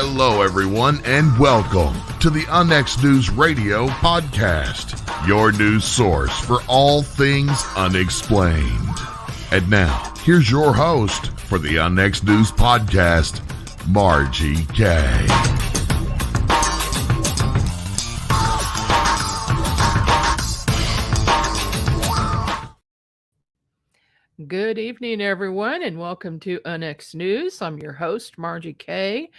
Hello, everyone, and welcome to the UNX News Radio podcast, your news source for all things unexplained. And now, here's your host for the UNX News podcast, Margie K. Good evening, everyone, and welcome to UNX News. I'm your host, Margie K.,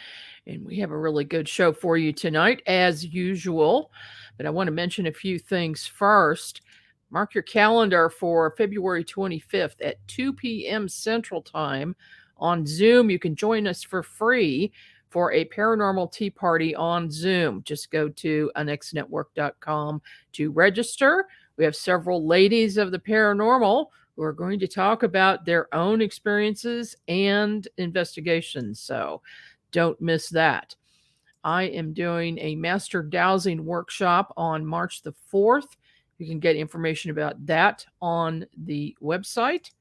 and we have a really good show for you tonight, as usual. But I want to mention a few things first. Mark your calendar for February 25th at 2 p.m. Central Time on Zoom. You can join us for free for a paranormal tea party on Zoom. Just go to unxnetwork.com to register. We have several ladies of the paranormal who are going to talk about their own experiences and investigations. So don't miss that. I am doing a master dowsing workshop on March the 4th. You can get information about that on the website.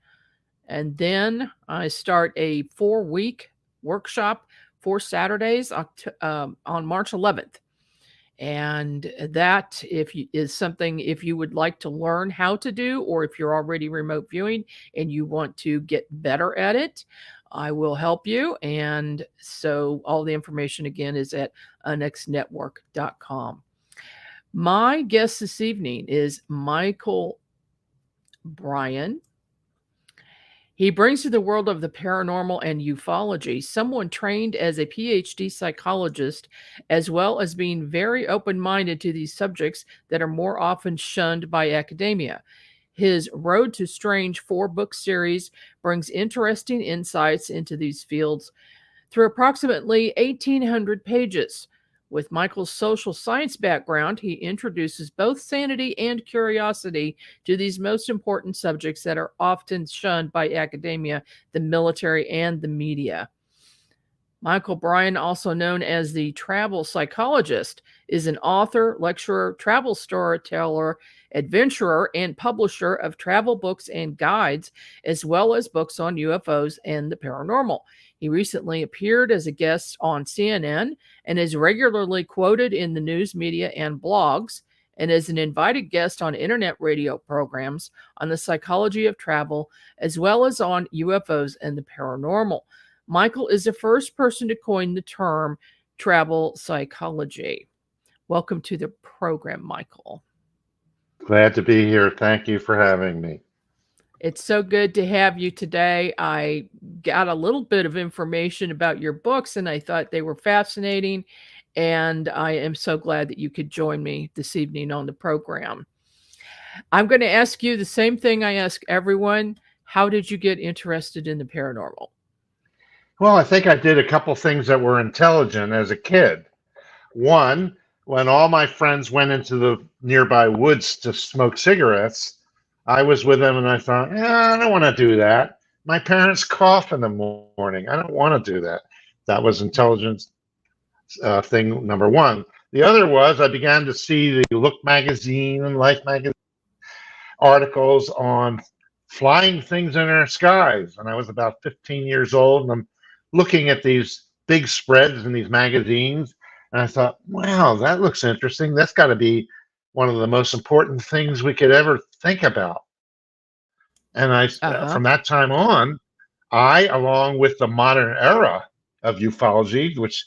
And then I start a 4-week workshop, 4 Saturdays on March 11th. And that is something if you would like to learn how to do, or if you're already remote viewing and you want to get better at it, I will help you. And so all the information again is at unxnetwork.com. My guest this evening is Michael Brein. He brings to the world of the paranormal and ufology someone trained as a Ph.D. psychologist, as well as being very open-minded to these subjects that are more often shunned by academia. His Road to Strange 4-book series brings interesting insights into these fields through approximately 1,800 pages. With Michael's social science background, he introduces both sanity and curiosity to these most important subjects that are often shunned by academia, the military, and the media. Michael Brein, also known as the Travel Psychologist, is an author, lecturer, travel storyteller, adventurer, and publisher of travel books and guides, as well as books on UFOs and the paranormal. He recently appeared as a guest on CNN and is regularly quoted in the news media and blogs, and as an invited guest on internet radio programs on the psychology of travel, as well as on UFOs and the paranormal. Michael is the first person to coin the term travel psychology. Welcome to the program, Michael. Glad to be here. Thank you for having me. It's so good to have you today. I got a little bit of information about your books, and I thought they were fascinating, and I am so glad that you could join me this evening on the program. I'm going to ask you the same thing I ask everyone. How did you get interested in the paranormal? Well, I think I did a couple things that were intelligent as a kid. One, when all my friends went into the nearby woods to smoke cigarettes, I was with them and I thought, I don't want to do that. My parents cough in the morning. I don't want to do that. That was intelligence thing number one. The other was I began to see the Look magazine and Life magazine articles on flying things in our skies. And I was about 15 years old, and I'm looking at these big spreads in these magazines. And I thought, wow, that looks interesting. That's got to be one of the most important things we could ever think about. And from that time on, along with the modern era of ufology, which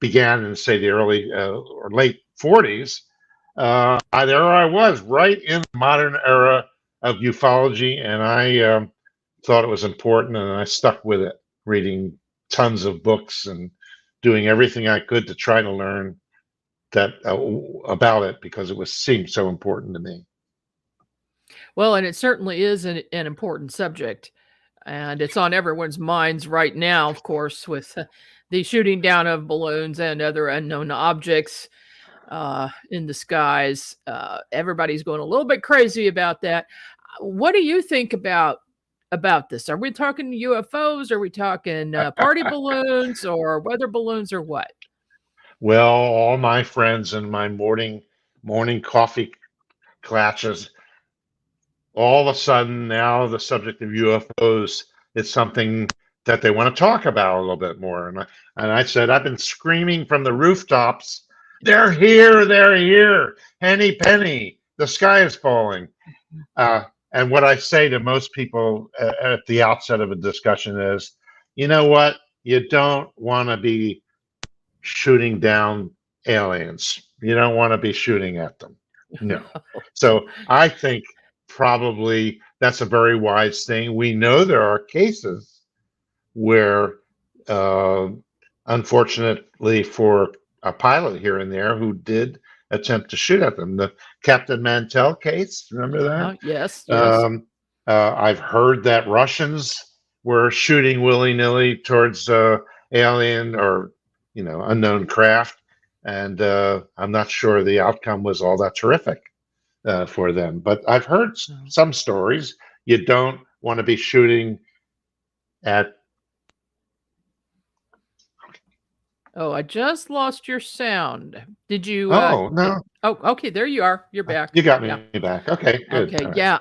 began in, say, the early or late 40s, there I was, right in the modern era of ufology, and I thought it was important, and I stuck with it, reading tons of books and doing everything I could to try to learn that about it, because it seemed so important to me. Well, and it certainly is an important subject, and it's on everyone's minds right now, of course, with the shooting down of balloons and other unknown objects in the skies. Everybody's going a little bit crazy about that. What do you think about this? Are we talking UFOs? Are we talking party balloons or weather balloons or what? Well, all my friends in my morning coffee classes, all of a sudden now the subject of UFOs is something that they want to talk about a little bit more. And I said, I've been screaming from the rooftops, they're here, henny penny, the sky is falling. And what I say to most people at the outset of a discussion is, you know what? You don't want to be shooting down aliens. You don't want to be shooting at them. No. So I think probably that's a very wise thing. We know there are cases where, unfortunately for a pilot here and there who did attempt to shoot at them, the Captain Mantell case, remember that? Yes, yes. I've heard that Russians were shooting willy-nilly towards alien or unknown craft, and I'm not sure the outcome was all that terrific for them. But I've heard some stories. You don't want to be shooting at. Oh, I just lost your sound. Did you? Oh no. Oh, okay. There you are. You're back. You got me back. Okay, good. Okay, Right. yeah,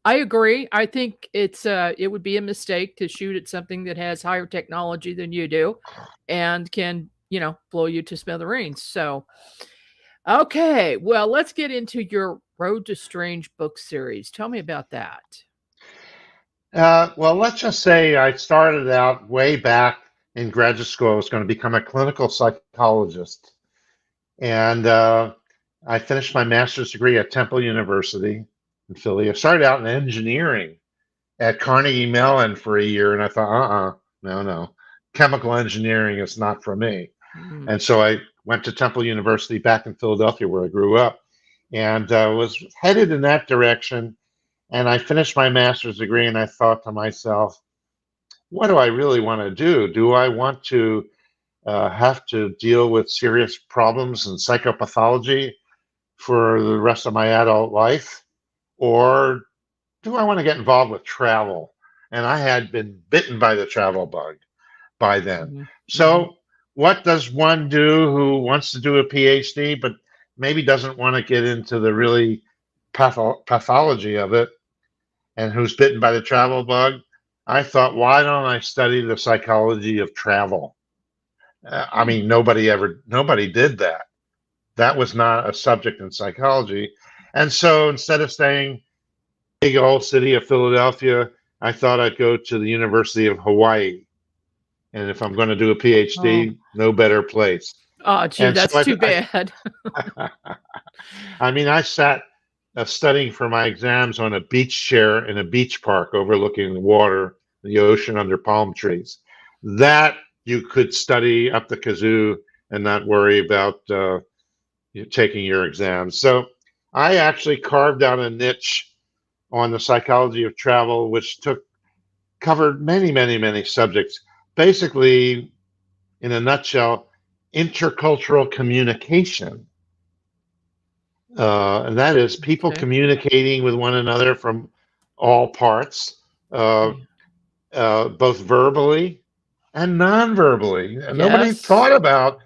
I agree. I think it would be a mistake to shoot at something that has higher technology than you do, and can blow you to smithereens. So, okay, well, let's get into your Road to Strange book series. Tell me about that. Well, let's just say I started out way back in graduate school. I was going to become a clinical psychologist. And I finished my master's degree at Temple University in Philly. I started out in engineering at Carnegie Mellon for a year. And I thought, no, chemical engineering is not for me. Mm. And so I went to Temple University back in Philadelphia, where I grew up, and was headed in that direction. And I finished my master's degree, and I thought to myself, what do I really want to do? Do I want to have to deal with serious problems and psychopathology for the rest of my adult life? Or do I want to get involved with travel? And I had been bitten by the travel bug by then. Mm-hmm. So what does one do who wants to do a Ph.D. but maybe doesn't want to get into the really pathology of it, and who's bitten by the travel bug? I thought, why don't I study the psychology of travel? I mean, nobody did that. That was not a subject in psychology. And so instead of staying big old city of Philadelphia, I thought I'd go to the University of Hawaii. And if I'm going to do a PhD, no better place. Oh, gee, that's too bad. I mean, I sat studying for my exams on a beach chair in a beach park overlooking the water, the ocean under palm trees. That you could study up the kazoo and not worry about taking your exams. So I actually carved out a niche on the psychology of travel, which covered many, many, many subjects. Basically, in a nutshell, intercultural communication. And that is people communicating with one another from all parts, both verbally and non-verbally. Yes. Nobody thought about,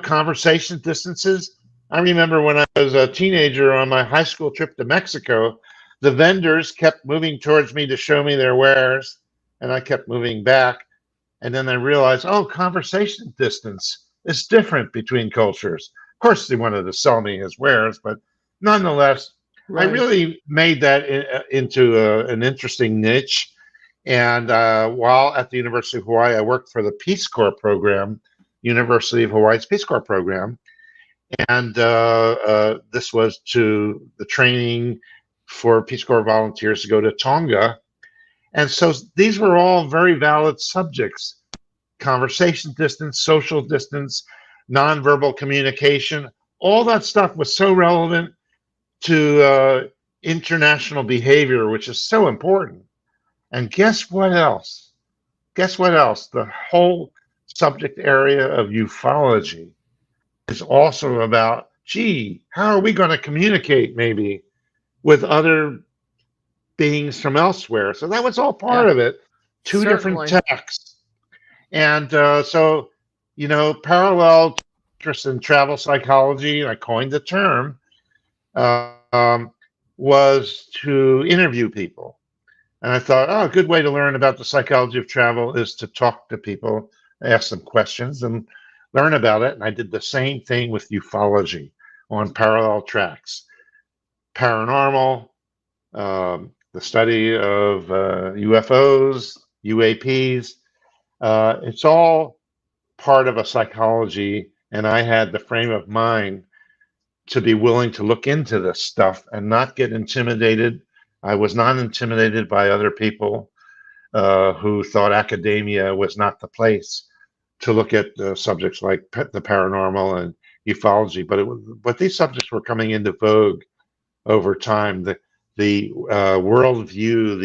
conversation distances. I remember when I was a teenager on my high school trip to Mexico, the vendors kept moving towards me to show me their wares, and I kept moving back. And then I realized, conversation distance is different between cultures. Of course, they wanted to sell me his wares, but nonetheless, I really made that into an interesting niche. And while at the University of Hawaii, I worked for the Peace Corps program, University of Hawaii's Peace Corps program. And this was to the training for Peace Corps volunteers to go to Tonga. And so these were all very valid subjects: conversation distance, social distance, nonverbal communication. All that stuff was so relevant to international behavior, which is so important. And guess what else? The whole subject area of ufology is also about, how are we going to communicate maybe with other beings from elsewhere? So that was all part of it. Two different texts. And so, parallel interest in travel psychology, I coined the term, was to interview people. And I thought, oh, a good way to learn about the psychology of travel is to talk to people, ask them questions, and learn about it. And I did the same thing with ufology on parallel tracks. Paranormal, the study of UFOs, UAPs, it's all part of a psychology. And I had the frame of mind to be willing to look into this stuff and not get intimidated. I was not intimidated by other people who thought academia was not the place to look at subjects like the paranormal and ufology. But these subjects were coming into vogue over time. The worldview,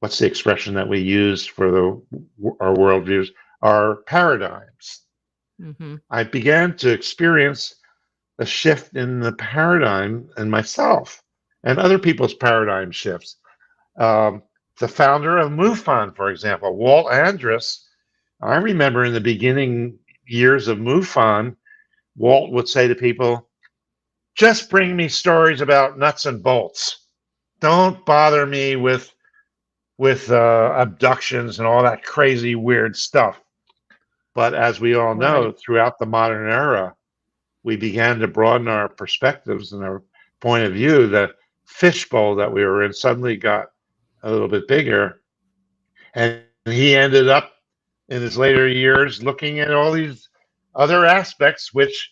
what's the expression that we use for our worldviews? Our paradigms. Mm-hmm. I began to experience a shift in the paradigm in myself and other people's paradigm shifts. The founder of MUFON, for example, Walt Andrus, I remember in the beginning years of MUFON, Walt would say to people, just bring me stories about nuts and bolts. Don't bother me with abductions and all that crazy, weird stuff. But as we all know, Right. throughout the modern era, we began to broaden our perspectives and our point of view. The fishbowl that we were in suddenly got a little bit bigger. And he ended up in his later years looking at all these other aspects, which,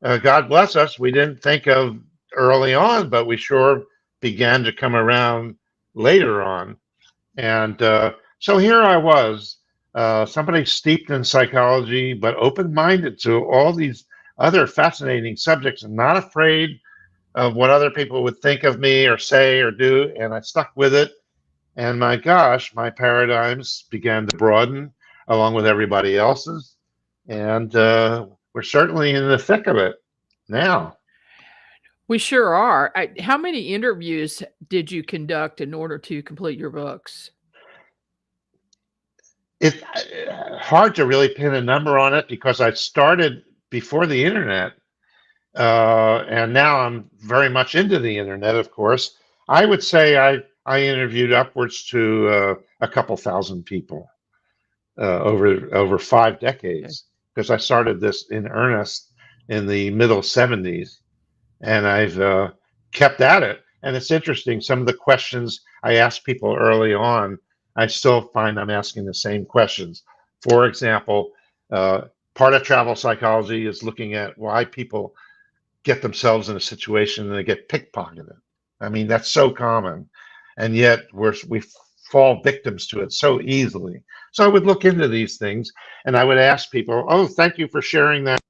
God bless us, we didn't think of early on, but we sure began to come around later on. And so here I was, somebody steeped in psychology, but open-minded to all these other fascinating subjects and not afraid of what other people would think of me or say or do. And I stuck with it. And my gosh, my paradigms began to broaden along with everybody else's. And we're certainly in the thick of it now. We sure are. How many interviews did you conduct in order to complete your books? It's hard to really pin a number on it because I started before the internet. And now I'm very much into the internet, of course. I would say I interviewed upwards to a couple thousand people over 5 decades, because I started this in earnest in the middle 70s, and I've kept at it. And it's interesting, some of the questions I asked people early on, I still find I'm asking the same questions. For example, part of travel psychology is looking at why people get themselves in a situation and they get pickpocketed. I mean, that's so common, and yet we fall victims to it so easily. So I would look into these things, and I would ask people, "Oh, thank you for sharing that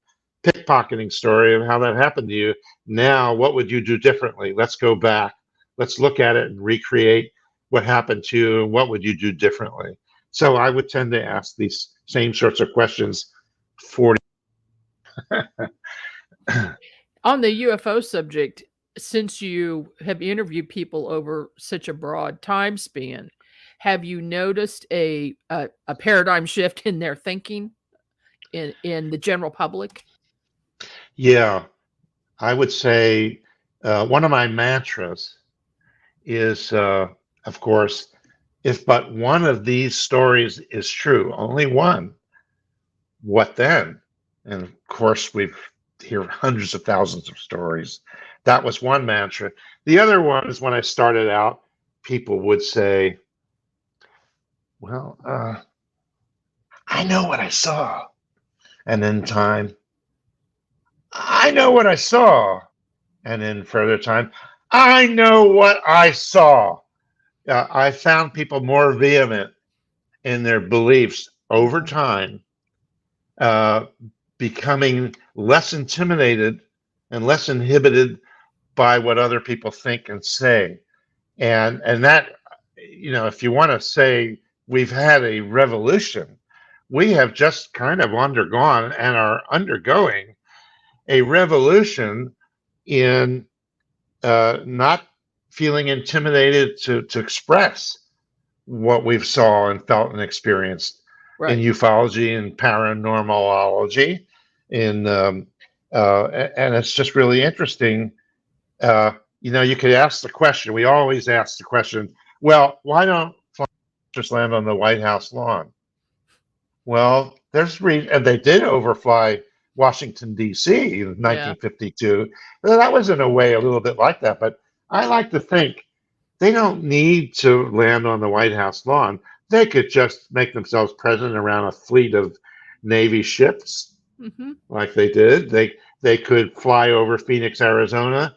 pickpocketing story of how that happened to you. Now, what would you do differently? Let's go back. Let's look at it and recreate what happened to you. And what would you do differently?" So I would tend to ask these same sorts of questions 40. On the UFO subject, since you have interviewed people over such a broad time span, have you noticed a paradigm shift in their thinking in the general public? Yeah, I would say one of my mantras is, of course, if but one of these stories is true, only one, what then? And of course, we've hear hundreds of thousands of stories. That was one mantra. The other one is when I started out, people would say, well, I know what I saw. And in time, I know what I saw. And in further time, I know what I saw. I found people more vehement in their beliefs over time, becoming less intimidated and less inhibited by what other people think and say. And that, if you want to say we've had a revolution, we have just kind of undergone and are undergoing a revolution in not feeling intimidated to express what we've saw and felt and experienced in ufology and paranormalology. And it's just really interesting. you could ask the question. We always ask the question, well, why don't flyers just land on the White House lawn? Well, and they did overfly Washington, D.C. in Yeah. 1952. Well, that was in a way a little bit like that, but I like to think they don't need to land on the White House lawn. They could just make themselves present around a fleet of Navy ships Hmm. like they did. They could fly over Phoenix, Arizona.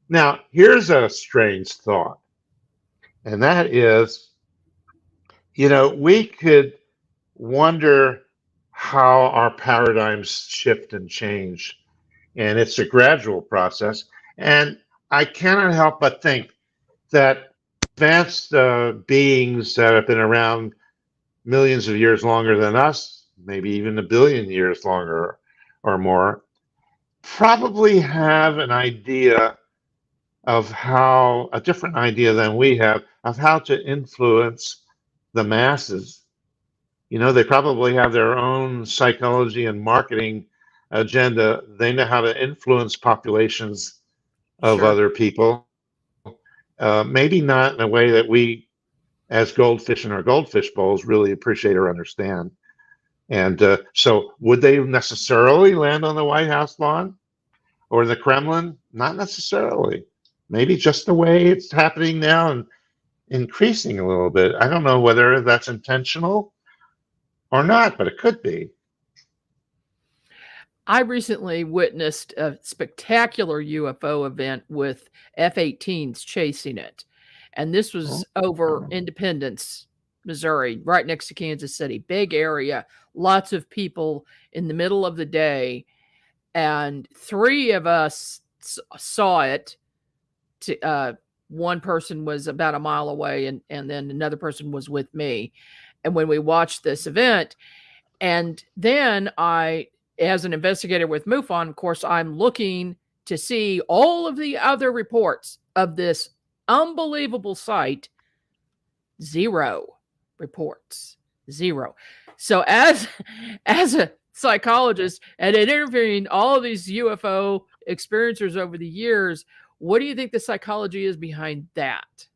Now, here's a strange thought, and that is, we could wonder how our paradigms shift and change. And it's a gradual process. And I cannot help but think that advanced beings that have been around millions of years longer than us, maybe even a billion years longer or more, probably have a different idea than we have of how to influence the masses. They probably have their own psychology and marketing agenda. They know how to influence populations of Sure. other people. Maybe not in a way that we, as goldfish in our goldfish bowls, really appreciate or understand. And so, would they necessarily land on the White House lawn or the Kremlin? Not necessarily. Maybe just the way it's happening now and increasing a little bit. I don't know whether that's intentional or not, but it could be. I recently witnessed a spectacular UFO event with F-18s chasing it. And this was over Independence, Missouri, right next to Kansas City. Big area, lots of people in the middle of the day. And three of us saw it. One person was about a mile away, and then another person was with me. And when we watched this event, and then as an investigator with MUFON, of course, I'm looking to see all of the other reports of this unbelievable sight. Zero reports. Zero. So as a psychologist and interviewing all of these UFO experiencers over the years, what do you think the psychology is behind that?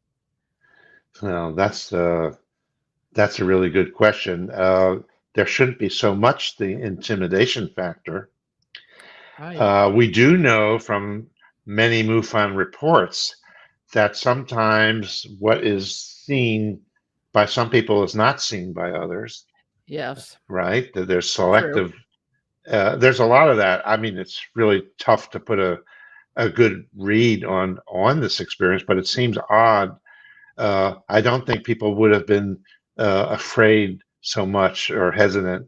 Well, that's a really good question. There shouldn't be so much the intimidation factor. Right. We do know from many MUFON reports that sometimes what is seen by some people is not seen by others, Yes. right? That there's True. selective. There's a lot of that. I mean, it's really tough to put a good read on this experience, but it seems odd. I don't think people would have been afraid so much or hesitant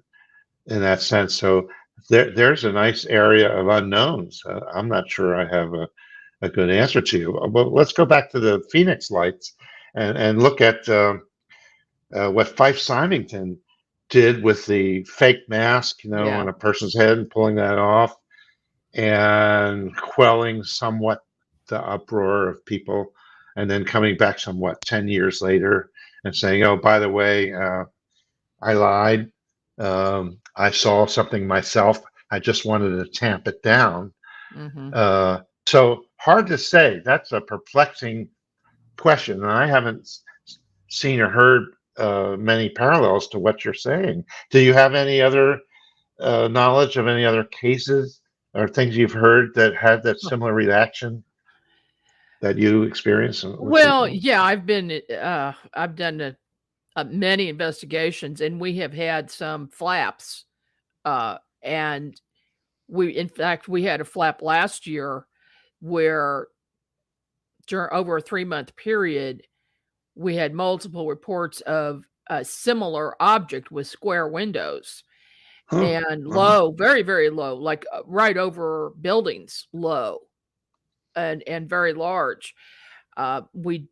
in that sense. So there's a nice area of unknowns. I'm not sure I have a good answer to you. But let's go back to the Phoenix lights and look at what Fife Symington did with the fake mask, Yeah. on a person's head and pulling that off and quelling somewhat the uproar of people, and then coming back somewhat 10 years later and saying, oh, by the way, I lied. I saw something myself. I just wanted to tamp it down. Mm-hmm. So hard to say. That's a perplexing question. And I haven't seen or heard many parallels to what you're saying. Do you have any other knowledge of any other cases or things you've heard that had that similar reaction that you experienced with Well, people? yeah, I've done many investigations, and we have had some flaps. And in fact, we had a flap last year where during over a 3-month period, we had multiple reports of a similar object with square windows Huh. and Wow. low, very, very low, like right over buildings, low and very large. We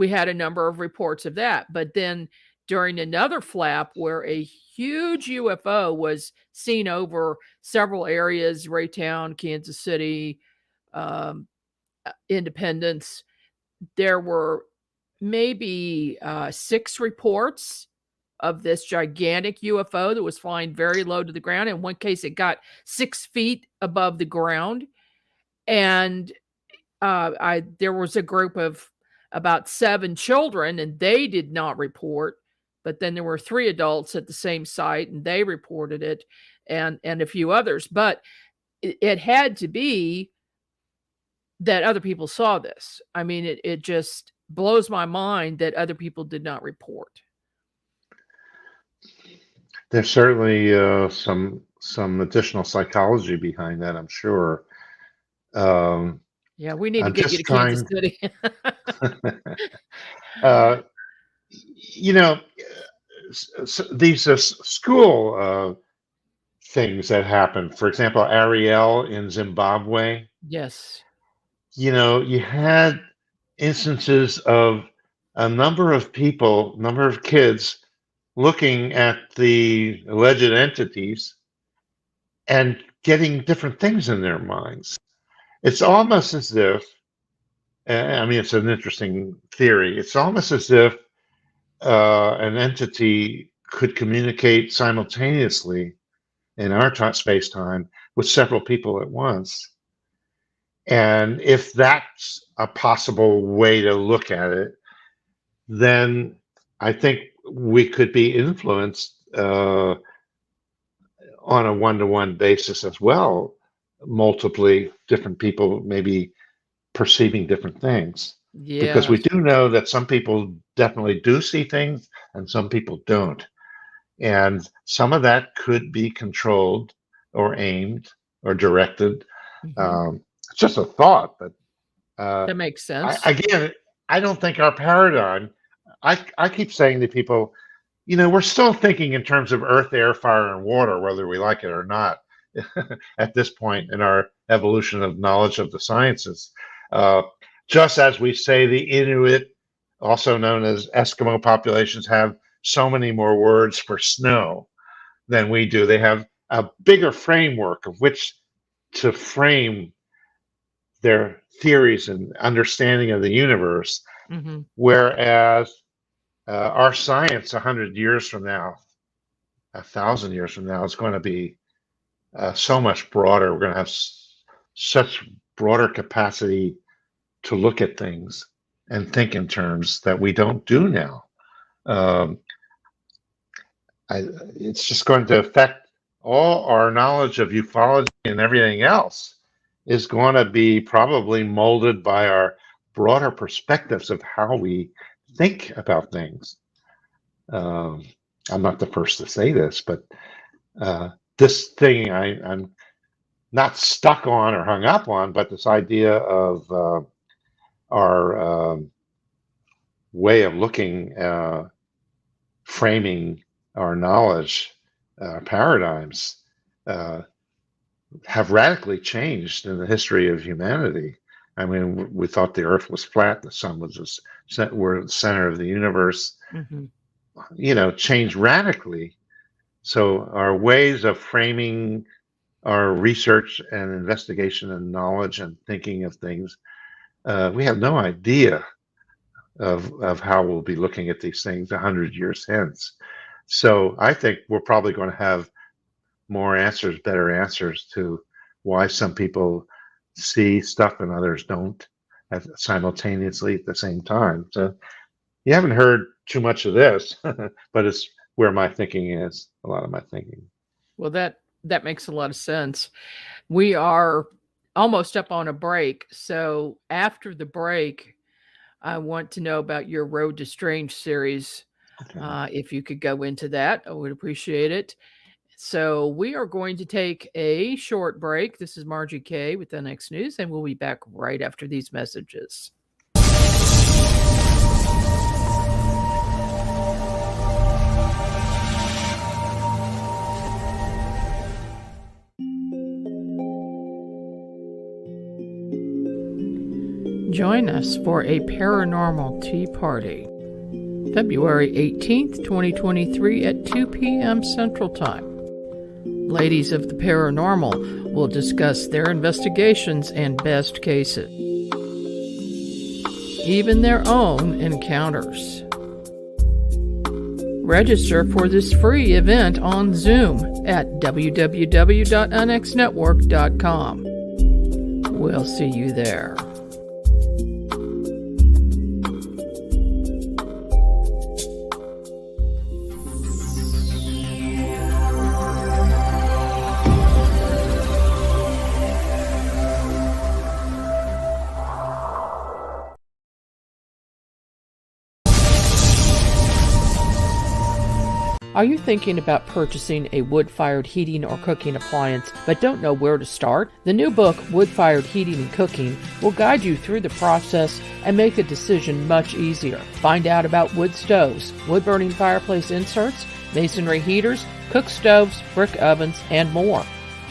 had a number of reports of that, but then during another flap where a huge UFO was seen over several areas, Raytown, Kansas City, um, Independence, there were maybe 6 reports of this gigantic UFO that was flying very low to the ground. In one case, it got 6 feet above the ground, and there was a group of about 7 children, and they did not report. But then there were 3 adults at the same site, and they reported it, and a few others. But it had to be that other people saw this. I mean, it just blows my mind that other people did not report. There's certainly some additional psychology behind that, I'm sure. Yeah, we need to I'm get you just to Kansas City. You know, these school things that happen. For example, Ariel in Zimbabwe. Yes. You know, you had instances of a number of people, number of kids looking at the alleged entities and getting different things in their minds. It's almost as if, I mean, it's an interesting theory. It's almost as if an entity could communicate simultaneously in our space-time with several people at once. And if that's a possible way to look at it, then I think we could be influenced on a one-to-one basis as well. Multiply different people maybe perceiving different things. Yeah. Because we do know that some people definitely do see things and some people don't. And some of that could be controlled or aimed or directed. It's just a thought, but that makes sense. I don't think our paradigm, I keep saying to people, you know, we're still thinking in terms of earth, air, fire, and water, whether we like it or not, at this point in our evolution of knowledge of the sciences. Just as we say the Inuit, also known as Eskimo populations, have so many more words for snow than we do. They have a bigger framework of which to frame their theories and understanding of the universe. Whereas our science 100 years from now, 1,000 years from now, is going to be so much broader. We're going to have such broader capacity to look at things and think in terms that we don't do now. It's just going to affect all our knowledge of ufology, and everything else is going to be probably molded by our broader perspectives of how we think about things. I'm not the first to say this, but this thing I'm not stuck on or hung up on, but this idea of our way of looking, framing our knowledge, paradigms, have radically changed in the history of humanity. I mean, we thought the Earth was flat, the sun was we're the center of the universe. You know, changed radically. So our ways of framing our research and investigation and knowledge and thinking of things, we have no idea of how we'll be looking at these things 100 years hence. So I think we're probably going to have more answers, better answers to why some people see stuff and others don't simultaneously at the same time. So you haven't heard too much of this, but it's where my thinking is, a lot of my thinking. Well, that makes a lot of sense. We are almost up on a break. So after the break, I want to know about your Road to Strange series. Okay. If you could go into that, I would appreciate it. So we are going to take a short break. This is Margie K with NX News, and we'll be back right after these messages. Join us for a paranormal tea party, February 18th, 2023 at 2 p.m. Central Time. Ladies of the Paranormal will discuss their investigations and best cases, even their own encounters. Register for this free event on Zoom at www.unxnetwork.com. We'll see you there. Are you thinking about purchasing a wood-fired heating or cooking appliance but don't know where to start? The new book, Wood-Fired Heating and Cooking, will guide you through the process and make the decision much easier. Find out about wood stoves, wood-burning fireplace inserts, masonry heaters, cook stoves, brick ovens, and more.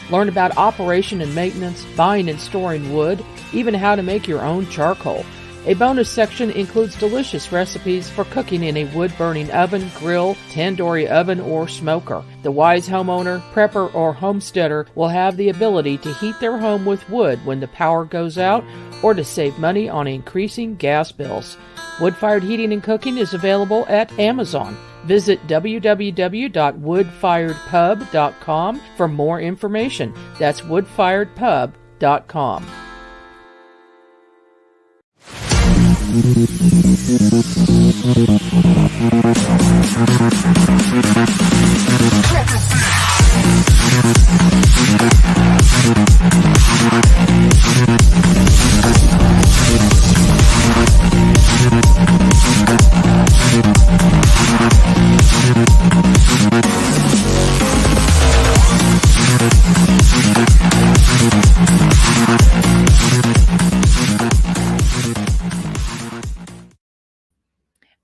Learn about operation and maintenance, buying and storing wood, even how to make your own charcoal. A bonus section includes delicious recipes for cooking in a wood-burning oven, grill, tandoori oven, or smoker. The wise homeowner, prepper, or homesteader will have the ability to heat their home with wood when the power goes out or to save money on increasing gas bills. Wood-Fired Heating and Cooking is available at Amazon. Visit www.woodfiredpub.com for more information. That's woodfiredpub.com.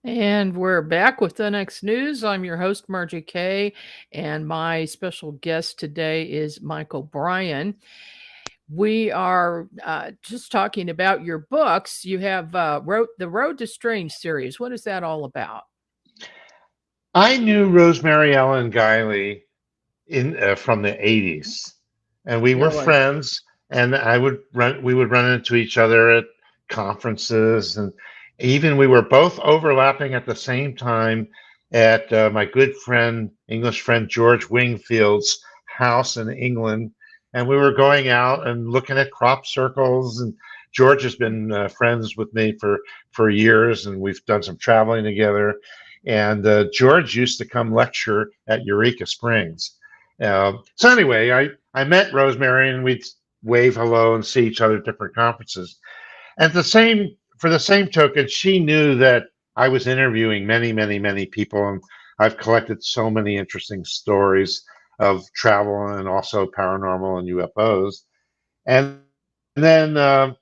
And we're back with the next news. I'm your host, Margie Kay, and my special guest today is Michael Brein. We are just talking about your books. You have wrote the Road to Strange series. What is that all about? I knew Rosemary Ellen Guiley from the 80s, and we were friends. And we would run into each other at conferences, and even we were both overlapping at the same time at my good friend, English friend George Wingfield's house in England. And we were going out and looking at crop circles. And George has been friends with me for years, and we've done some traveling together. And George used to come lecture at Eureka Springs. So anyway, I met Rosemary, and we'd wave hello and see each other at different conferences. For the same token, she knew that I was interviewing many, many, many people, and I've collected so many interesting stories of travel and also paranormal and UFOs. And then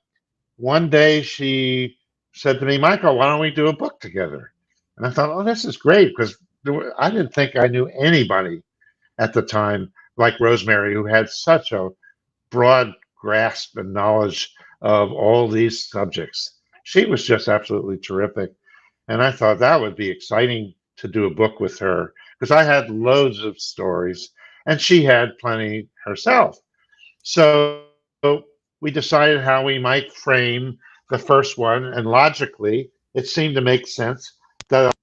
one day she said to me, Michael, why don't we do a book together? And I thought, oh, this is great, because I didn't think I knew anybody at the time like Rosemary, who had such a broad grasp and knowledge of all these subjects. She was just absolutely terrific. And I thought that would be exciting to do a book with her, because I had loads of stories and she had plenty herself. So we decided how we might frame the first one. And logically, it seemed to make sense that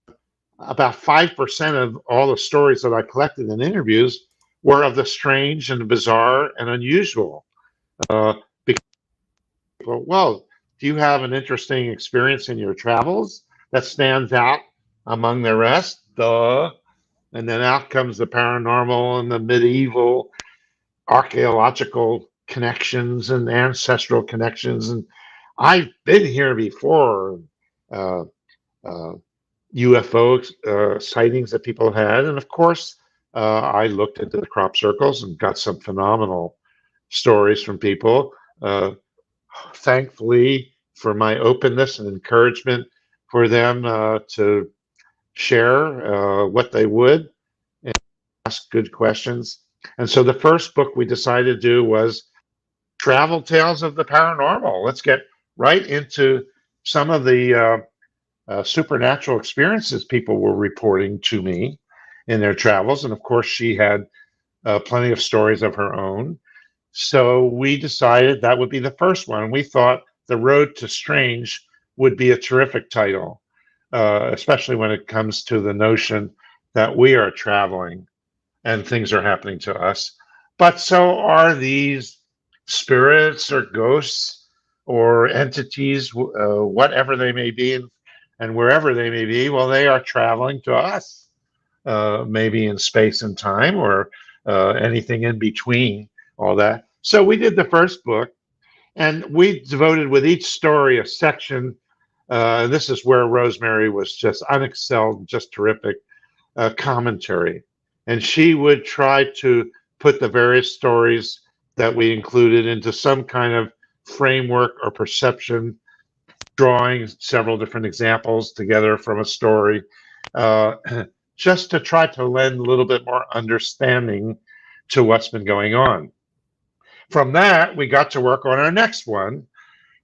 about 5% of all the stories that I collected in interviews were of the strange and the bizarre and unusual. Well, do you have an interesting experience in your travels that stands out among the rest? Duh. And then out comes the paranormal and the medieval archaeological connections and ancestral connections. And I've been here before, UFO sightings that people had. And of course, I looked into the crop circles and got some phenomenal stories from people. Thankfully, for my openness and encouragement for them to share what they would and ask good questions. And so the first book we decided to do was Travel Tales of the Paranormal. Let's get right into some of the supernatural experiences people were reporting to me in their travels. And of course, she had plenty of stories of her own. So we decided that would be the first one. We thought The Road to Strange would be a terrific title, especially when it comes to the notion that we are traveling and things are happening to us. But so are these spirits or ghosts or entities, whatever they may be, and wherever they may be. Well, they are traveling to us, maybe in space and time, or anything in between all that. So we did the first book, and we devoted with each story a section. This is where Rosemary was just unexcelled, just terrific. commentary. And she would try to put the various stories that we included into some kind of framework or perception, drawing several different examples together from a story, uh, just to try to lend a little bit more understanding to what's been going on. From that, we got to work on our next one,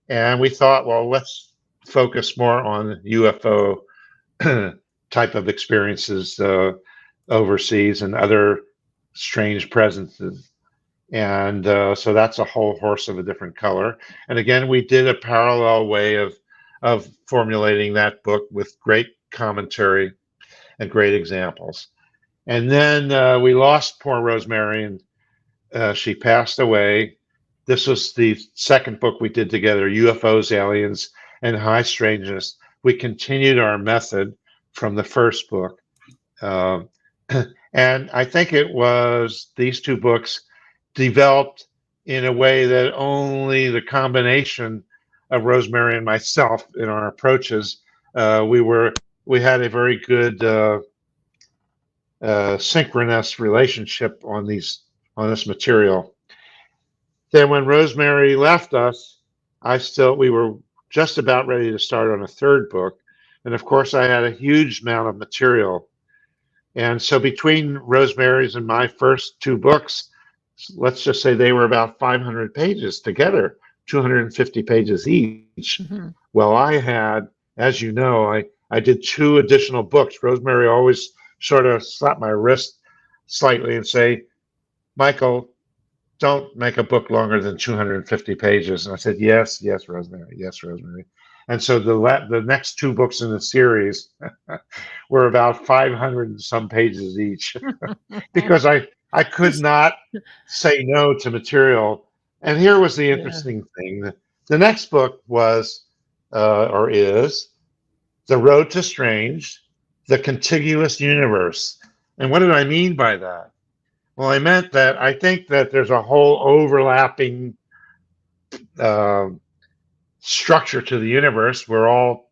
and we thought, well, let's focus more on UFO type of experiences overseas and other strange presences. And so that's a whole horse of a different color. And again, we did a parallel way of formulating that book with great commentary and great examples. And then we lost poor Rosemary, and she passed away. This was the second book we did together, UFOs, Aliens, and High Strangeness. We continued our method from the first book. And I think it was these two books developed in a way that only the combination of Rosemary and myself in our approaches, we had a very good synchronous relationship on this material. Then when Rosemary left us, we were just about ready to start on a third book. And of course, I had a huge amount of material. And so between Rosemary's and my first two books, let's just say they were about 500 pages together, 250 pages each. Mm-hmm. Well, I had, as you know, I did two additional books. Rosemary always sort of slapped my wrist slightly and say, Michael, don't make a book longer than 250 pages. And I said, yes, Rosemary, yes, Rosemary. And so the next two books in the series were about 500 and some pages each because I could not say no to material. And here was the interesting thing. The next book was, or is, The Road to Strange, The Contiguous Universe. And what did I mean by that? Well, I meant that I think that there's a whole overlapping structure to the universe. We're all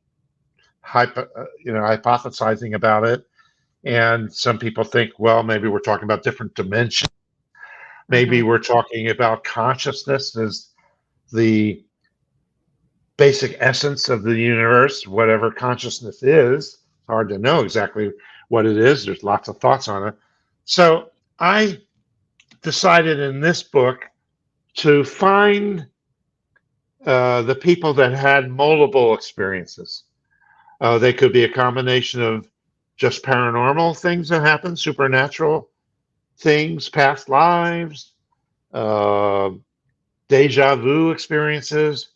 hypothesizing about it. And some people think, well, maybe we're talking about different dimensions. Maybe we're talking about consciousness as the basic essence of the universe, whatever consciousness is. It's hard to know exactly what it is. There's lots of thoughts on it. So I decided in this book to find the people that had multiple experiences. They could be a combination of just paranormal things that happen, supernatural things, past lives, deja vu experiences,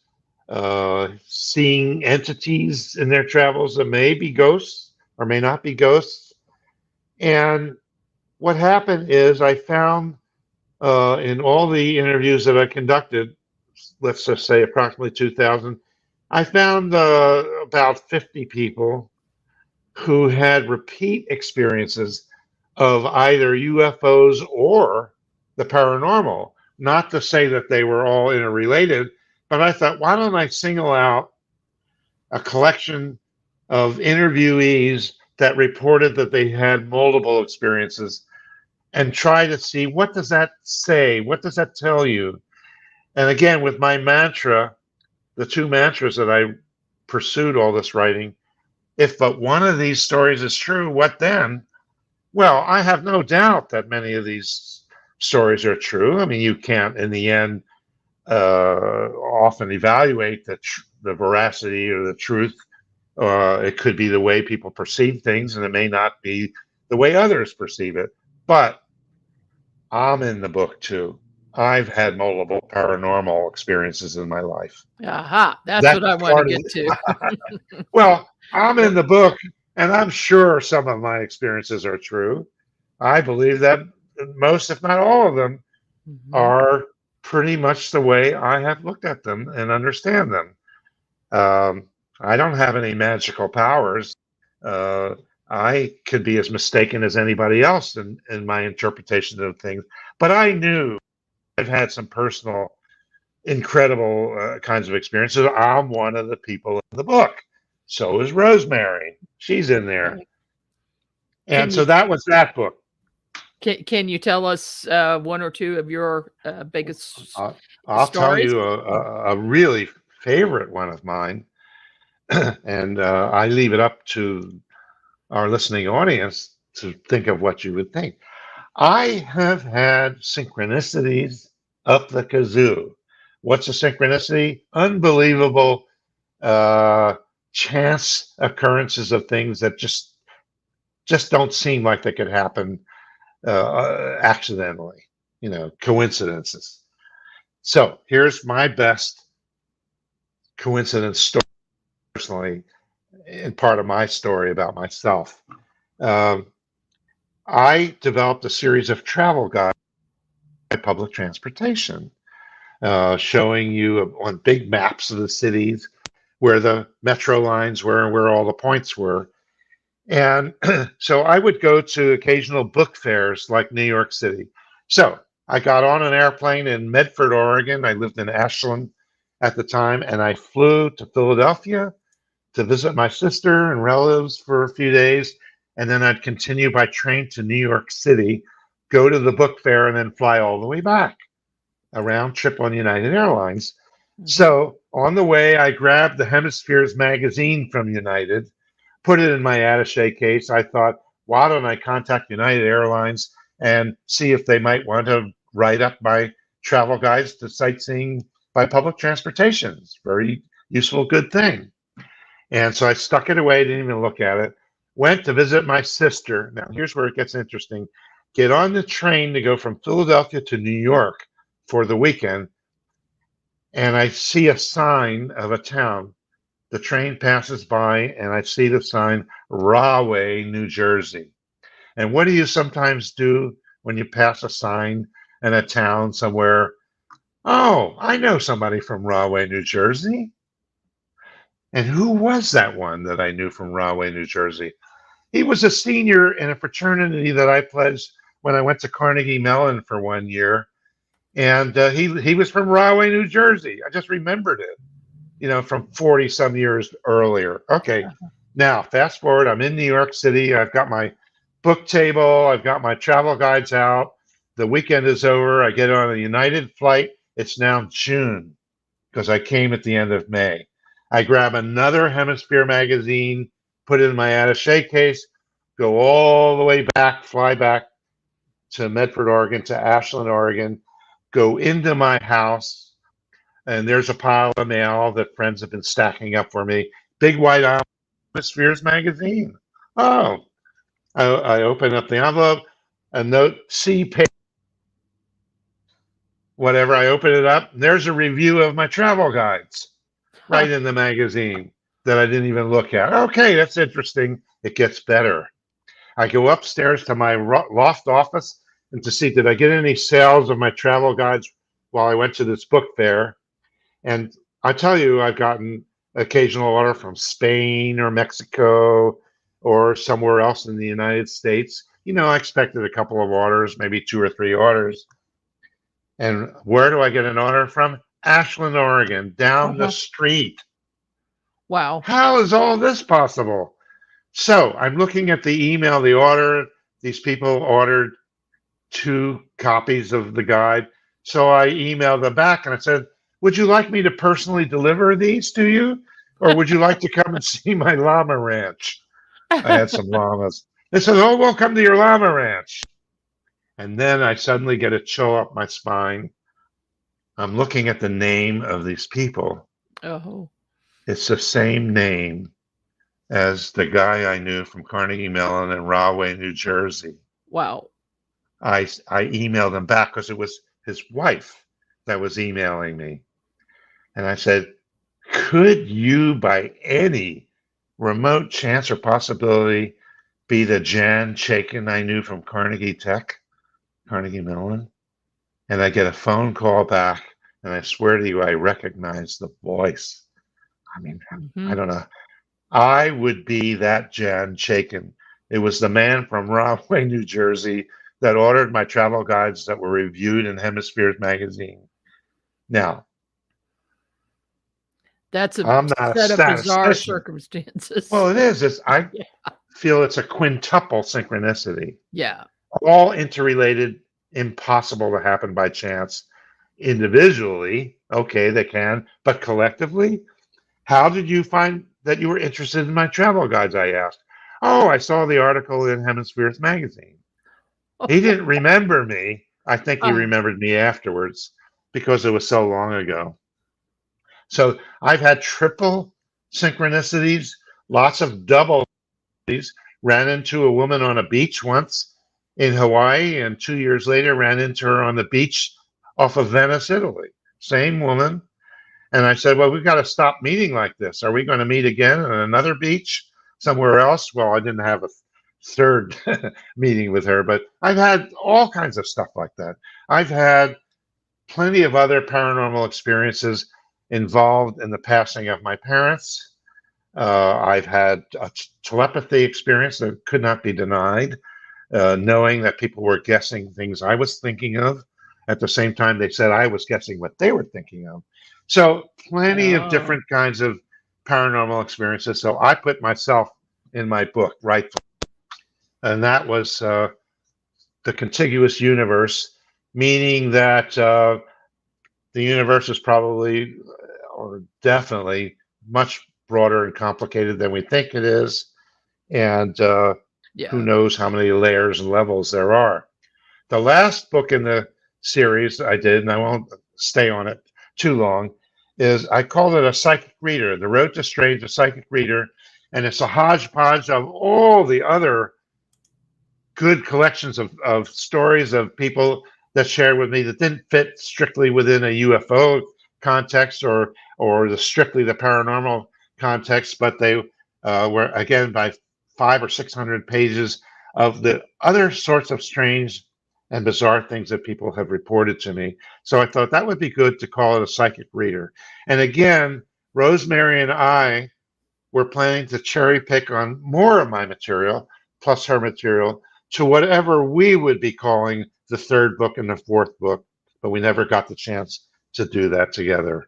seeing entities in their travels that may be ghosts or may not be ghosts. And what happened is I found in all the interviews that I conducted, let's just say approximately 2,000, I found about 50 people who had repeat experiences of either UFOs or the paranormal. Not to say that they were all interrelated, but I thought, why don't I single out a collection of interviewees that reported that they had multiple experiences and try to see, what does that say? What does that tell you? And again, with my mantra, the two mantras that I pursued all this writing, if but one of these stories is true, what then? Well, I have no doubt that many of these stories are true. I mean, you can't, in the end, often evaluate the veracity or the truth. It could be the way people perceive things, and it may not be the way others perceive it. But I'm in the book too. I've had multiple paranormal experiences in my life. Aha, that's what I want to get to. Well, I'm in the book, and I'm sure some of my experiences are true. I believe that most, if not all of them, are pretty much the way I have looked at them and understand them. I don't have any magical powers. I could be as mistaken as anybody else in my interpretation of things. But I knew I've had some personal, incredible kinds of experiences. I'm one of the people in the book. So is Rosemary. She's in there. And so that was that book. Can you tell us one or two of your biggest I'll tell stories? you a really favorite one of mine, and I leave it up to our listening audience to think of what you would think. I have had synchronicities up the kazoo. What's a synchronicity? Unbelievable chance occurrences of things that just don't seem like they could happen accidentally, coincidences. So here's my best coincidence story, personally, and part of my story about myself. I developed a series of travel guides by public transportation, showing you on big maps of the cities where the metro lines were and where all the points were. And so I would go to occasional book fairs like New York City. So I got on an airplane in Medford, Oregon. I lived in Ashland at the time, and I flew to Philadelphia to visit my sister and relatives for a few days. And then I'd continue by train to New York City, go to the book fair, and then fly all the way back, a round trip on United Airlines. So on the way, I grabbed the Hemispheres magazine from United, put it in my attaché case. I thought, why don't I contact United Airlines and see if they might want to write up my travel guides to sightseeing by public transportation. It's a very useful, good thing. And so I stuck it away, didn't even look at it. Went to visit my sister. Now, here's where it gets interesting. Get on the train to go from Philadelphia to New York for the weekend, and I see a sign of a town. The train passes by, and I see the sign, Rahway, New Jersey. And what do you sometimes do when you pass a sign in a town somewhere? Oh, I know somebody from Rahway, New Jersey. And who was that one that I knew from Rahway, New Jersey? He was a senior in a fraternity that I pledged when I went to Carnegie Mellon for 1 year. And he was from Rahway, New Jersey. I just remembered it, from 40 some years earlier. Okay, now fast forward, I'm in New York City. I've got my book table. I've got my travel guides out. The weekend is over. I get on a United flight. It's now June because I came at the end of May. I grab another Hemisphere magazine, put it in my attaché case, go all the way back, fly back to Medford, Oregon, to Ashland, Oregon, go into my house, and there's a pile of mail that friends have been stacking up for me. Big white Hemispheres magazine. Oh, I open up the envelope, a note, see page, whatever. I open it up, and there's a review of my travel guides right in the magazine that I didn't even look at. Okay, that's interesting. It gets better. I go upstairs to my loft office and to see, did I get any sales of my travel guides while I went to this book fair? And I tell you, I've gotten occasional order from Spain or Mexico or somewhere else in the United States. I expected a couple of orders, maybe 2 or 3 orders. And where do I get an order from? Ashland, Oregon, down the street. Wow. How is all this possible? So I'm looking at the email, the order. These people ordered 2 copies of the guide. So I emailed them back and I said, would you like me to personally deliver these to you? Or would you like to come and see my llama ranch? I had some llamas. They said, oh, we'll come to your llama ranch. And then I suddenly get a chill up my spine. I'm looking at the name of these people. Oh. It's the same name as the guy I knew from Carnegie Mellon in Rahway, New Jersey. Wow. I emailed him back because it was his wife that was emailing me. And I said, could you by any remote chance or possibility be the Jan Chaikin I knew from Carnegie Mellon? And I get a phone call back, and I swear to you, I recognize the voice. I mean, I don't know. I would be that Jan Chaikin. It was the man from Rahway, New Jersey that ordered my travel guides that were reviewed in Hemispheres magazine. Now, that's I'm not set of bizarre circumstances. Well, it is. feel it's a quintuple synchronicity, Yeah. all interrelated, impossible to happen by chance. Individually, okay, they can, but collectively, how did you find that you were interested in my travel guides? I asked. Oh, I saw the article in Hemispheres magazine. He didn't remember me. I think he Uh, remembered me afterwards because it was so long ago. So I've had triple synchronicities, lots of double. Ran into a woman on a beach once in Hawaii, and 2 years later ran into her on the beach off of Venice, Italy. Same woman. And I said, well, we've got to stop meeting like this. Are we going to meet again on another beach somewhere else? Well, I didn't have a third meeting with her, but I've had all kinds of stuff like that. I've had plenty of other paranormal experiences involved in the passing of my parents. I've had a telepathy experience that could not be denied, knowing that people were guessing things I was thinking of. At the same time, they said I was guessing what they were thinking of. So plenty of oh, different kinds of paranormal experiences. So I put myself in my book, right? And that was the contiguous universe, meaning that the universe is probably or definitely much broader and complicated than we think it is. And who yeah. knows how many layers and levels there are. The last book in the series I did, and I won't stay on it too long, is I called it a psychic reader, The Road to Strange, a psychic reader. And it's a hodgepodge of all the other good collections of stories of people that shared with me that didn't fit strictly within a UFO context or strictly the paranormal context, but they were again by 500 or 600 pages of the other sorts of strange and bizarre things that people have reported to me. So I thought that would be good to call it a psychic reader. And again, Rosemary and I were planning to cherry pick on more of my material plus her material to whatever we would be calling the third book and the fourth book, but we never got the chance to do that together.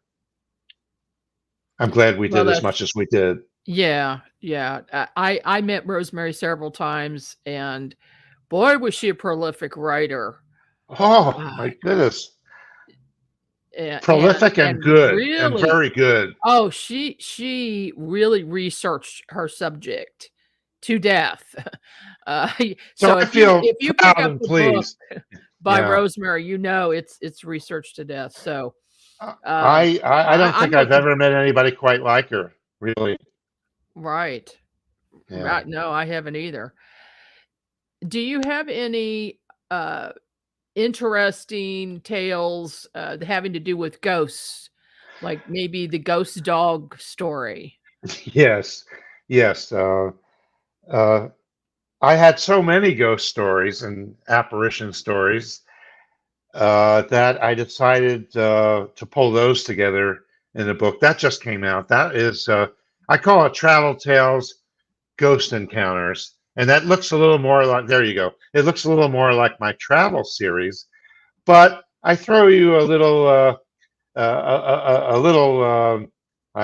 I'm glad we Well, did as that's much as we did. yeah, yeah. I met Rosemary several times, and boy, was she a prolific writer. Oh Uh, my goodness. and Prolific and and good and really, very good. oh, she really researched her subject to death. So So I if feel you pick proud up and the book pleased. by Yeah. Rosemary, you know it's researched to death. So I don't think I'm I've looking ever met anybody quite like her, really. right. Yeah. Right. No, I haven't either. Do you have any uh interesting tales having to do with ghosts? Like maybe the ghost dog story? Yes. Yes. Uh, I had so many ghost stories and apparition stories that I decided to pull those together in a book that just came out. That is, I call it Travel Tales Ghost Encounters. And that looks a little more like, there you go. It looks a little more like my travel series, but I throw you a little, I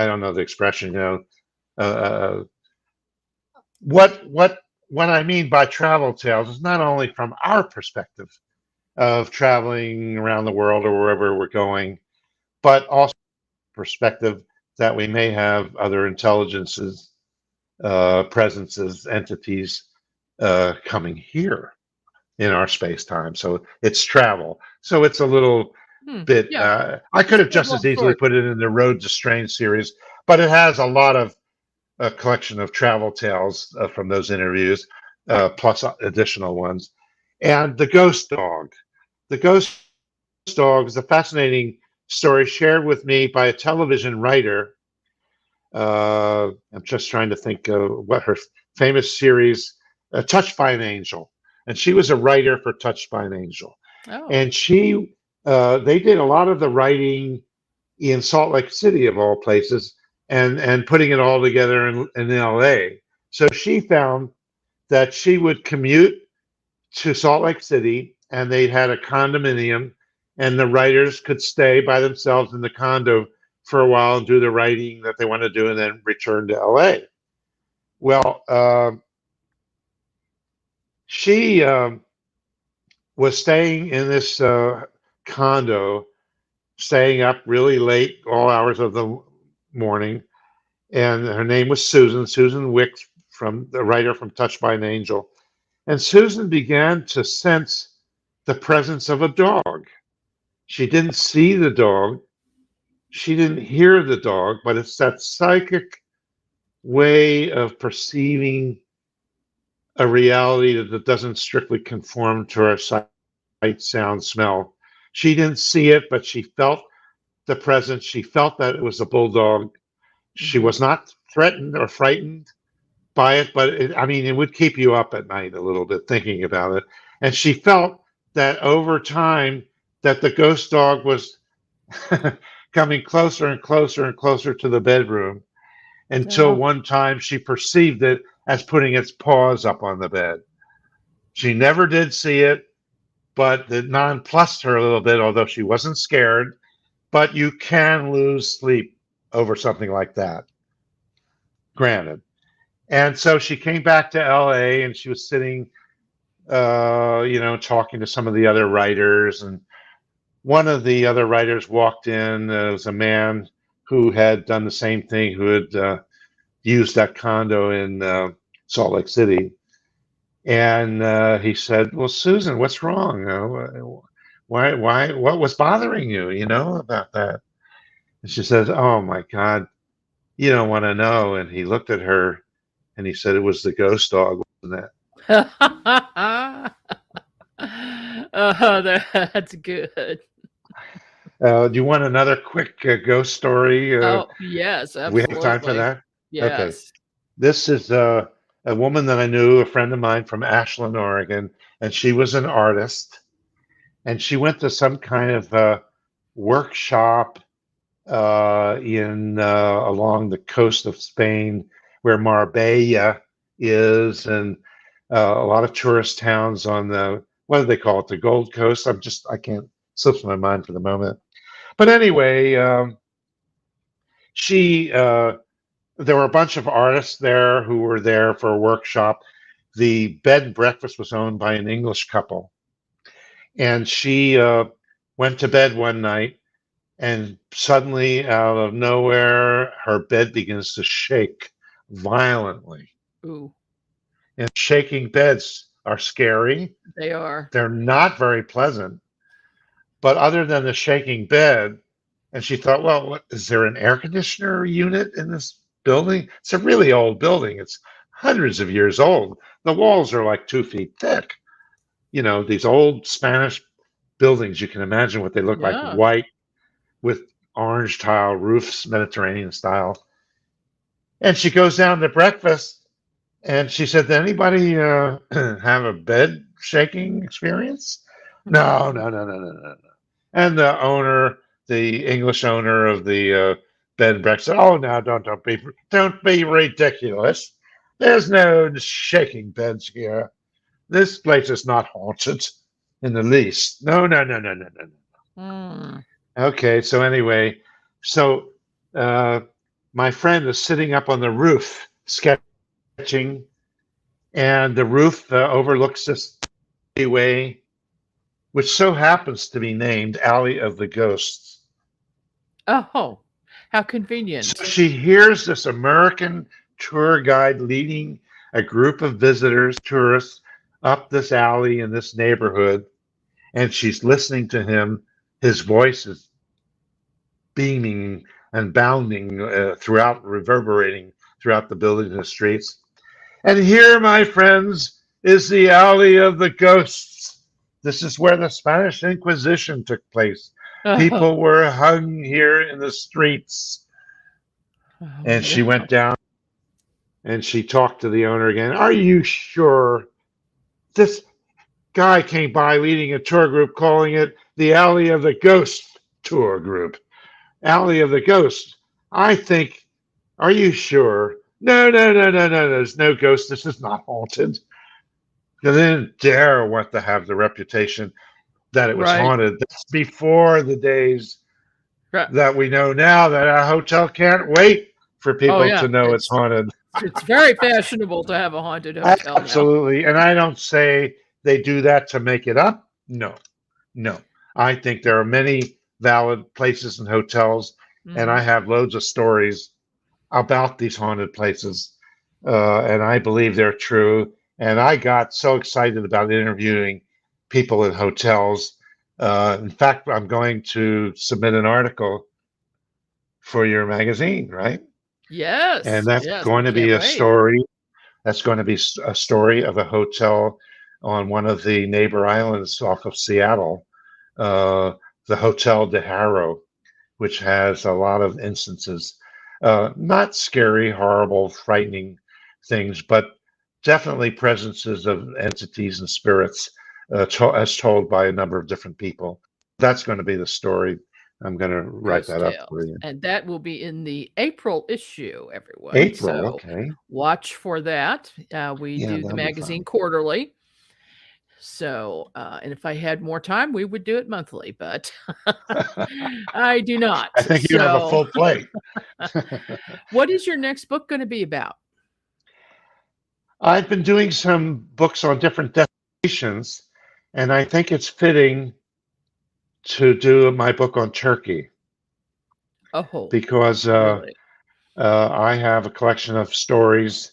don't know the expression, uh, uh, what I mean by travel tales is not only from our perspective of traveling around the world or wherever we're going, but also perspective that we may have other intelligences, presences, entities coming here in our space time. So it's travel. So it's a little Hmm. bit. Yeah, I could just have a just little as easily short. put it in the Road to Strange series, but it has a lot of a collection of travel tales from those interviews, plus additional ones. And the ghost dog. The ghost dog is a fascinating story shared with me by a television writer. I'm just trying to think of what her famous series, Touched by an Angel. And she was a writer for Touched by an Angel. Oh, And they did a lot of the writing in Salt Lake City, of all places, and putting it all together in LA. So she found that she would commute to Salt Lake City, and they had a condominium, and the writers could stay by themselves in the condo for a while and do the writing that they want to do, and then return to LA. Well, She was staying in this condo, staying up really late, all hours of the morning, and her name was Susan Wicks, from the writer from Touched by an Angel. And Susan began to sense the presence of a dog. She didn't see the dog, she didn't hear the dog, but it's that psychic way of perceiving a reality that doesn't strictly conform to our sight, sound, smell. She didn't see it, but she felt the presence. She felt that it was a bulldog. She Mhm. was not threatened or frightened by it, but it would keep you up at night a little bit thinking about it. And she felt that over time that the ghost dog was coming closer and closer and closer to the bedroom, until Oh, one time she perceived it as putting its paws up on the bed. She never did see it, but it nonplussed her a little bit, although she wasn't scared. But you can lose sleep over something like that, granted. And so she came back to LA, and she was sitting, talking to some of the other writers. And one of the other writers walked in. It was a man who had done the same thing, who had used that condo in Salt Lake City. And he said, "Well, Susan, what's wrong? What was bothering you, about that?" And she says, "Oh my God, you don't want to know." And he looked at her and he said, "It was the ghost dog, wasn't it?" oh, that's good. Do you want another quick ghost story? Oh, yes, Do we have time for absolutely. that? Okay. Yes. This is a woman that I knew, a friend of mine from Ashland, Oregon, and she was an artist. And she went to some kind of workshop in along the coast of Spain, where Marbella is, and a lot of tourist towns on the, what do they call it, the Gold Coast. I can't, slips my mind for the moment. But anyway, she there were a bunch of artists there who were there for a workshop. The bed and breakfast was owned by an English couple, and she went to bed one night, and suddenly, out of nowhere, her bed begins to shake violently. Ooh, And shaking beds are scary. they are. They're not very pleasant. But other than the shaking bed, and she thought, well, what, is there an air conditioner unit in this building? It's a really old building. It's hundreds of years old. The walls are like 2 feet thick. These old Spanish buildings, you can imagine what they look like, Yeah. white with orange tile roofs, Mediterranean style. And she goes down to breakfast, and she said, "Did anybody have a bed shaking experience?" No, no, no, no, no, no, no. And the owner, the English owner of the bed and breakfast, said, "Oh, no, don't be ridiculous. There's no shaking beds here. This place is not haunted in the least. No, no, no, no, no, no, no." Mm. Okay, so anyway, so uh, my friend is sitting up on the roof sketching, and the roof overlooks this alleyway, which so happens to be named Alley of the Ghosts. Oh, how So convenient. she hears this American tour guide leading a group of visitors, tourists, up this alley in this neighborhood, and she's listening to him. His voice is beaming and bounding throughout, reverberating throughout the buildings and the streets. And here, my friends, is the Alley of the Ghosts. This is where the Spanish Inquisition took place. Oh, People were hung here in the streets. oh And she went no. down and she talked to the owner again. "Are you sure? This guy came by leading a tour group calling it the Alley of the Ghost tour group. Alley of the Ghost. I think, are you sure?" "No, no, no, no, no, there's no ghost. This is not haunted." They didn't dare want to have the reputation that it was Right. haunted. That's before the days Right. that we know now, that a hotel can't wait for Oh people yeah. to know it's It's haunted. It's very fashionable to have a haunted hotel now. Absolutely. And I don't say they do that to make it up. No, no. I think there are many valid places and hotels, and I Mhm. have loads of stories about these haunted places, and I believe they're true. And I got so excited about interviewing people in hotels. In fact, I'm going to submit an article for your magazine, right? And Yes, that's yes, we going to be can't a wait. story. That's going to be a story of a hotel on one of the neighbor islands off of Seattle, uh, the Hotel de Haro, which has a lot of instances, not scary, horrible, frightening things, but definitely presences of entities and spirits, as told by a number of different people. That's going to be the story. I'm going to write Ghost that up for Tales, you. and that will be in the April issue, everyone, April, so okay. watch for that. We Yeah, do the that'll be magazine fun. quarterly, so, and if I had more time, we would do it monthly, but I do I not. think you have a So, full plate. what is your next book gonna be about? I've been doing some books on different destinations, and I think it's fitting to do my book on Turkey Oh, because really? I have a collection of stories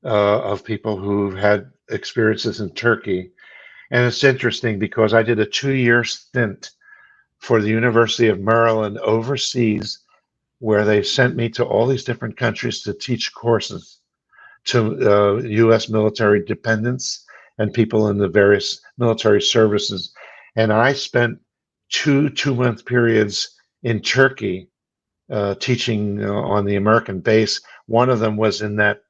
of people who've had experiences in Turkey. And it's interesting because I did a 2 year stint for the University of Maryland overseas, where they sent me to all these different countries to teach courses to U.S. military dependents and people in the various military services. And I spent 2 2 month periods in Turkey teaching on the American base. One of them was in that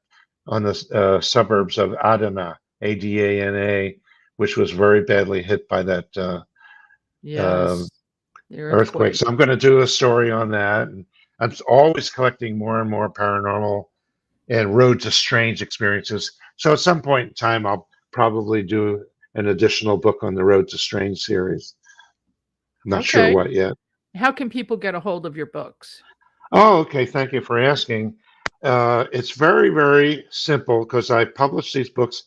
on the suburbs of Adana, Adana, which was very badly hit by that uh, Yes, the earthquake. earthquake. So I'm going to do a story on that. And I'm always collecting more and more paranormal and road to strange experiences. So at some point in time, I'll probably do an additional book on the Road to Strange series. Not sure Okay. what yet. How can people get a hold of your books? Oh, okay. Thank you for asking. It's very, very simple because I publish these books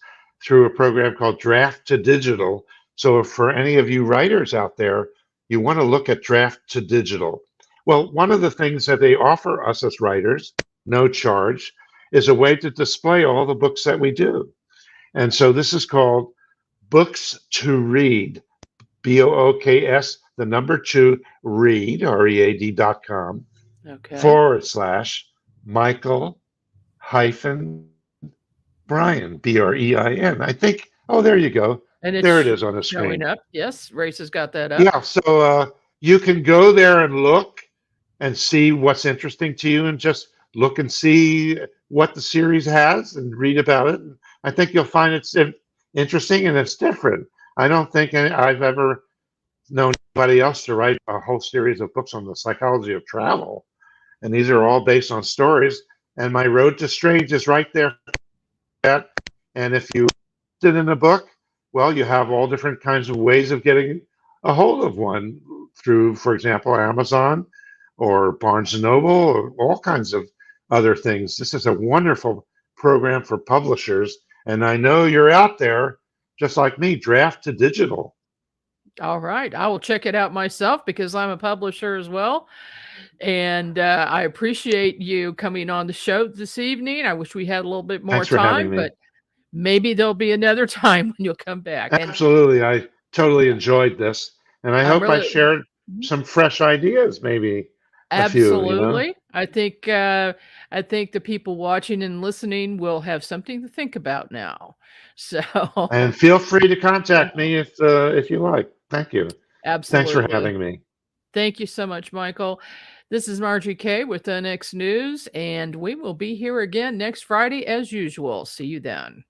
through a program called Draft to Digital. So, for any of you writers out there, you want to look at Draft to Digital. Well, one of the things that they offer us as writers, no charge, is a way to display all the books that we do. And so this is called Books to Read, BOOKS, the number two, read, READ.com Okay. / Michael hyphen Brian, Brein. I think, oh, there you go. And There it's it is on the showing screen. up. Yes, Race has got that up. Yeah, so you can go there and look and see what's interesting to you and just look and see what the series has and read about it. I think you'll find it's interesting and it's different. I don't think I've ever known anybody else to write a whole series of books on the psychology of travel. And these are all based on stories. And my Road to Strange is right there. And if you did in a book, well, you have all different kinds of ways of getting a hold of one through, for example, Amazon or Barnes and Noble or all kinds of other things. This is a wonderful program for publishers. And I know you're out there, just like me, Draft to Digital. All right. I will check it out myself because I'm a publisher as well. And I appreciate you coming on the show this evening. I wish we had a little bit more Thanks for having time, me. but maybe there'll be another time when you'll come back. And Absolutely. I totally enjoyed this. And I I'm hope I really shared Mhm. some fresh ideas, maybe a few, you know? Absolutely. I think the people watching and listening will have something to think about now. So And feel free to contact me if you like. Thank you. Thanks for absolutely. having me. Thank you so much, Michael. This is Margie K with NX News, and we will be here again next Friday as usual. See you then.